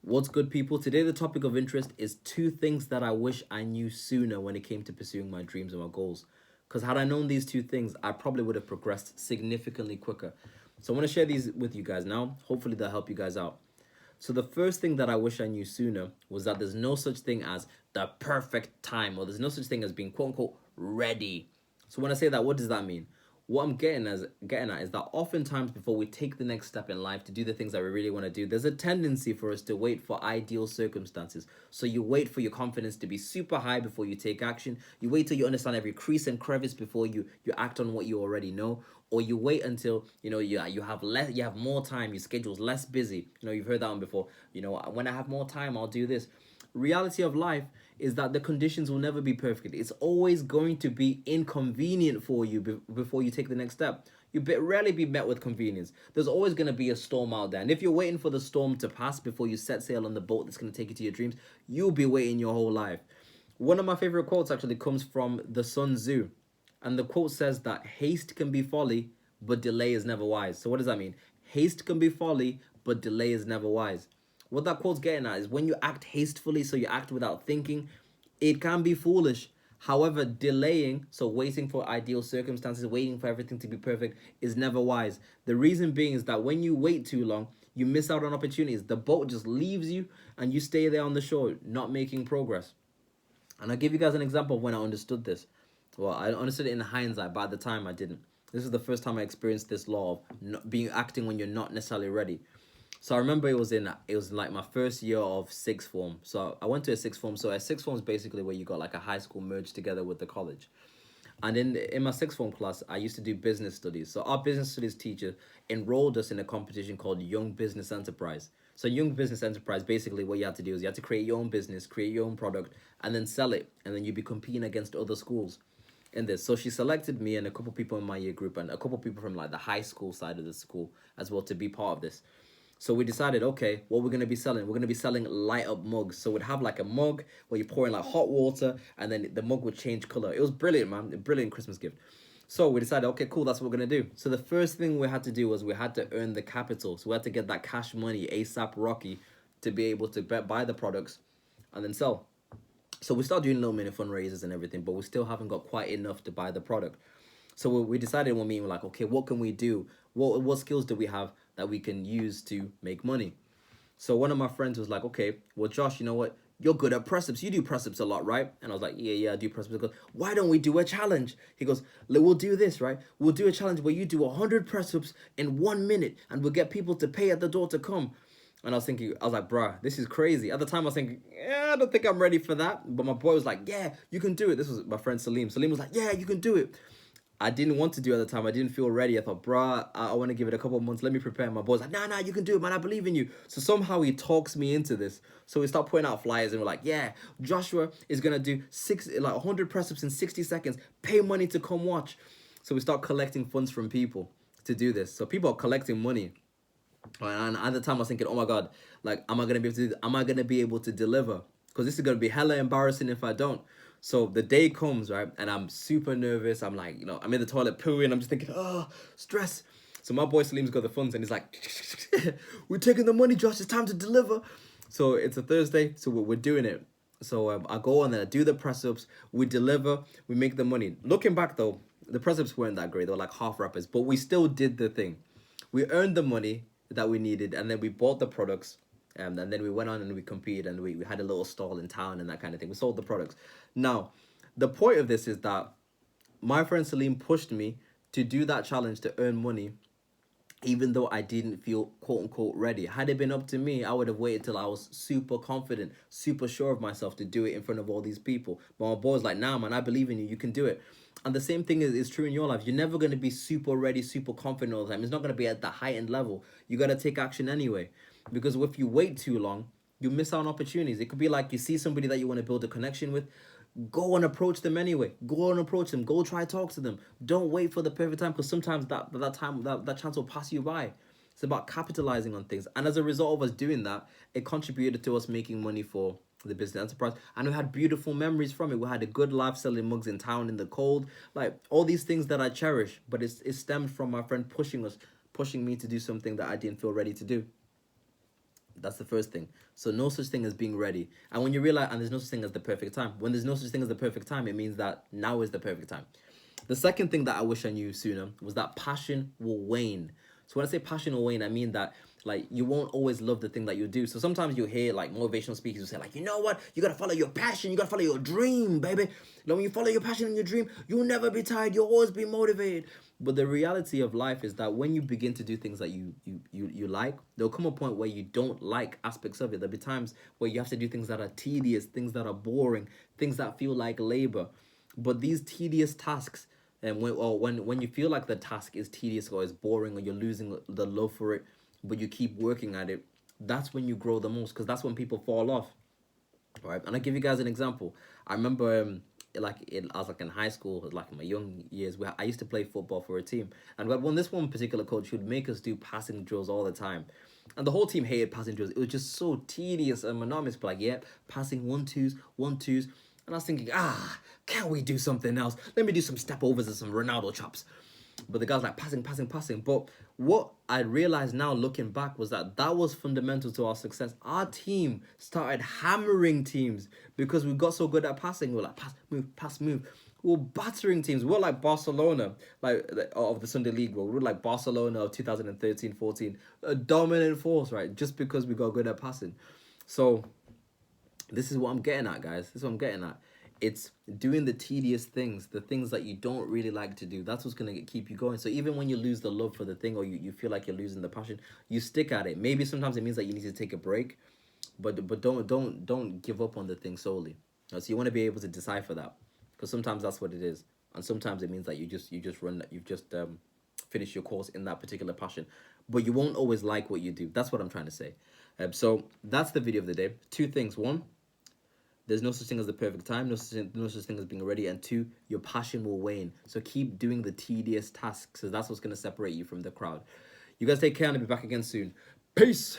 What's good, people? Today, the topic of interest is two things that I wish I knew sooner when it came to pursuing my dreams and my goals. Because had I known these two things, I probably would have progressed significantly quicker. So, I want to share these with you guys now. Hopefully, they'll help you guys out. So, the first thing that I wish I knew sooner was that there's no such thing as the perfect time, or there's no such thing as being quote unquote ready. So, when I say that, what does that mean? What I'm getting at is that oftentimes before we take the next step in life to do the things that we really want to do, there's a tendency for us to wait for ideal circumstances. So you wait for your confidence to be super high before you take action. You wait till you understand every crease and crevice before you act on what you already know. Or you wait until you have more time, your schedule's less busy. You've heard that one before. When I have more time, I'll do this. Reality of life is that the conditions will never be perfect. It's always going to be inconvenient for you before you take the next step. You rarely be met with convenience. There's always going to be a storm out there. And if you're waiting for the storm to pass before you set sail on the boat that's going to take you to your dreams, you'll be waiting your whole life. One of my favorite quotes actually comes from the Sun Tzu. And the quote says that haste can be folly, but delay is never wise. So what does that mean? Haste can be folly, but delay is never wise. What that quote's getting at is when you act hastily, so you act without thinking, it can be foolish. However, delaying, so waiting for ideal circumstances, waiting for everything to be perfect, is never wise. The reason being is that when you wait too long, you miss out on opportunities. The boat just leaves you and you stay there on the shore, not making progress. And I'll give you guys an example of when I understood this. Well, I understood it in hindsight, but at the time I didn't. This is the first time I experienced this law of not being acting when you're not necessarily ready. So I remember it was like my first year of sixth form. So I went to a sixth form. So a sixth form is basically where you got like a high school merged together with the college. And in my sixth form class, I used to do business studies. So our business studies teacher enrolled us in a competition called Young Business Enterprise. So Young Business Enterprise, basically what you had to do is you had to create your own business, create your own product, and then sell it. And then you'd be competing against other schools in this. So she selected me and a couple people in my year group and a couple people from like the high school side of the school as well to be part of this. So we decided, okay, what we're going to be selling? We're going to be selling light up mugs. So we'd have like a mug where you pour in like hot water and then the mug would change color. It was brilliant, man. A brilliant Christmas gift. So we decided, okay, cool, that's what we're going to do. So the first thing we had to do was we had to earn the capital. So we had to get that cash money ASAP Rocky to be able to buy the products and then sell. So we started doing little mini fundraisers and everything, but we still haven't got quite enough to buy the product. So we decided in one meeting, we're like, okay, what can we do? What skills do we have that we can use to make money? So one of my friends was like, okay, well, Josh, you know what? You're good at press ups. You do press ups a lot, right? And I was like, yeah, I do press ups. He goes, why don't we do a challenge? He goes, we'll do this, right? We'll do a challenge where you do 100 press ups in 1 minute and we'll get people to pay at the door to come. And I was like, bruh, this is crazy. At the time, I was thinking, yeah, I don't think I'm ready for that. But my boy was like, yeah, you can do it. This was my friend Salim. Salim was like, yeah, you can do it. I didn't want to do it at the time. I didn't feel ready. I thought, bruh, I want to give it a couple of months. Let me prepare. My boy's like, nah, you can do it, man. I believe in you. So somehow he talks me into this. So we start putting out flyers and we're like, yeah, Joshua is going to do 100 press-ups in 60 seconds. Pay money to come watch. So we start collecting funds from people to do this. So people are collecting money. And at the time I was thinking, oh my God, like, am I going to be able to deliver? Because this is going to be hella embarrassing if I don't. So the day comes, right? And I'm super nervous. I'm like, I'm in the toilet pooing. I'm just thinking, oh, stress. So my boy Salim's got the funds and he's like, we're taking the money, Josh. It's time to deliver. So it's a Thursday. So we're doing it. So I go on and I do the press ups. We deliver. We make the money. Looking back though, the press ups weren't that great. They were like half rappers, but we still did the thing. We earned the money that we needed and then we bought the products. And then we went on and we competed and we had a little stall in town and that kind of thing. We sold the products. Now, the point of this is that my friend Salim pushed me to do that challenge to earn money, even though I didn't feel quote unquote ready. Had it been up to me, I would have waited till I was super confident, super sure of myself to do it in front of all these people. But my boy's like, nah, man, I believe in you. You can do it. And the same thing is true in your life. You're never going to be super ready, super confident all the time. It's not going to be at the heightened level. You got to take action anyway. Because if you wait too long, you miss out on opportunities. It could be like you see somebody that you want to build a connection with. Go and approach them anyway. Go and approach them. Go try talk to them. Don't wait for the perfect time because sometimes that chance will pass you by. It's about capitalizing on things. And as a result of us doing that, it contributed to us making money for the business enterprise. And we had beautiful memories from it. We had a good life selling mugs in town in the cold. Like all these things that I cherish. But it stemmed from my friend pushing me to do something that I didn't feel ready to do. That's the first thing. So no such thing as being ready. And when you realize, and there's no such thing as the perfect time. When there's no such thing as the perfect time, it means that now is the perfect time. The second thing that I wish I knew sooner was that passion will wane. So when I say passion will wane, I mean that like you won't always love the thing that you do. So sometimes you hear like motivational speakers who say like, you know what, you gotta follow your passion, you gotta follow your dream, baby. Like when you follow your passion and your dream, you'll never be tired, you'll always be motivated. But the reality of life is that when you begin to do things that you like, there'll come a point where you don't like aspects of it. There'll be times where you have to do things that are tedious, things that are boring, things that feel like labor. But these tedious tasks, and when you feel like the task is tedious or is boring or you're losing the love for it, but you keep working at it, that's when you grow the most, because that's when people fall off, right? And I'll give you guys an example. I remember I was like in high school, like in my young years, where I used to play football for a team, and we had this one particular coach who would make us do passing drills all the time, and the whole team hated passing drills. It was just so tedious and monotonous. But like, yeah, passing one twos, one twos, and I was thinking, can't we do something else? Let me do some step overs and some Ronaldo chops. But the guy's like passing, passing, passing. But what I realized now looking back was that that was fundamental to our success. Our team started hammering teams because we got so good at passing. We were like, pass, move, pass, move. We were battering teams. We were like Barcelona, like of the Sunday League. We were like Barcelona of 2013-14. A dominant force, right? Just because we got good at passing. So this is what I'm getting at, guys. This is what I'm getting at. It's doing the tedious things, the things that you don't really like to do. That's what's going to keep you going. So even when you lose the love for the thing, or you feel like you're losing the passion, you stick at it. Maybe sometimes it means that you need to take a break, but don't give up on the thing solely. So you want to be able to decipher that, because sometimes that's what it is, and sometimes it means that you've just finished your course in that particular passion, but you won't always like what you do. That's what I'm trying to say. So that's the video of the day. Two things. One, there's no such thing as the perfect time, no such thing as being ready. And two, your passion will wane. So keep doing the tedious tasks, because that's what's going to separate you from the crowd. You guys take care, and I'll be back again soon. Peace.